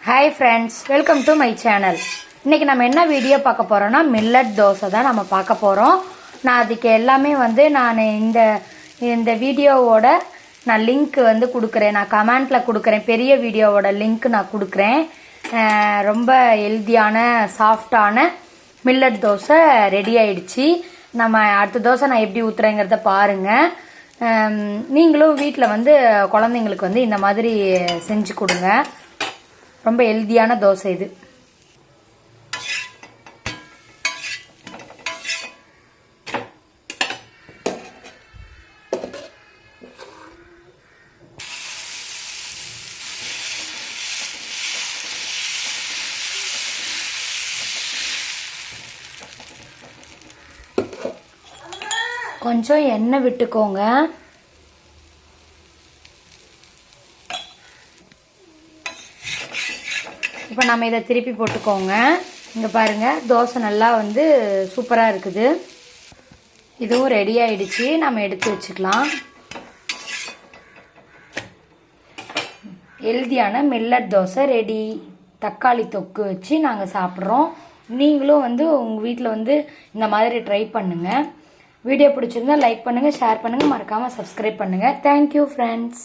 Hi friends, welcome to my channel. இன்றைக்கி நம்ம என்ன வீடியோ பார்க்க போகிறோன்னா மில்லட் தோசை தான் நம்ம பார்க்க போகிறோம். நான் அதுக்கு எல்லாமே நான் இந்த வீடியோவோட நான் லிங்க் கொடுக்குறேன். நான் கமெண்ட்டில் கொடுக்குறேன். பெரிய வீடியோவோட லிங்க் நான் கொடுக்குறேன். ரொம்ப ஹெல்தியான சாஃப்டான மில்லட் தோசை ரெடி ஆயிடுச்சு. நம்ம அடுத்த தோசை நான் எப்படி ஊற்றுறேங்கிறத பாருங்கள். நீங்களும் வீட்டில் குழந்தைங்களுக்கு இந்த மாதிரி செஞ்சு கொடுங்க. ரொம்ப ஹெல்தியான தோசை இது. கொஞ்சம் எண்ணெய் விட்டுக்கோங்க. இப்போ நம்ம இதை திருப்பி போட்டுக்கோங்க. இங்கே பாருங்கள், தோசை நல்லா சூப்பராக இருக்குது. இதுவும் ரெடி ஆயிடுச்சு. நம்ம எடுத்து வச்சுக்கலாம். ஹெல்தியான மில்லட் தோசை ரெடி. தக்காளி தொக்கு வச்சு நாங்கள் சாப்பிட்றோம். நீங்களும் உங்கள் வீட்டில் இந்த மாதிரி ட்ரை பண்ணுங்கள். வீடியோ பிடிச்சிருந்தா லைக் பண்ணுங்கள், ஷேர் பண்ணுங்கள், மறக்காமல் சப்ஸ்கிரைப் பண்ணுங்கள். Thank you friends.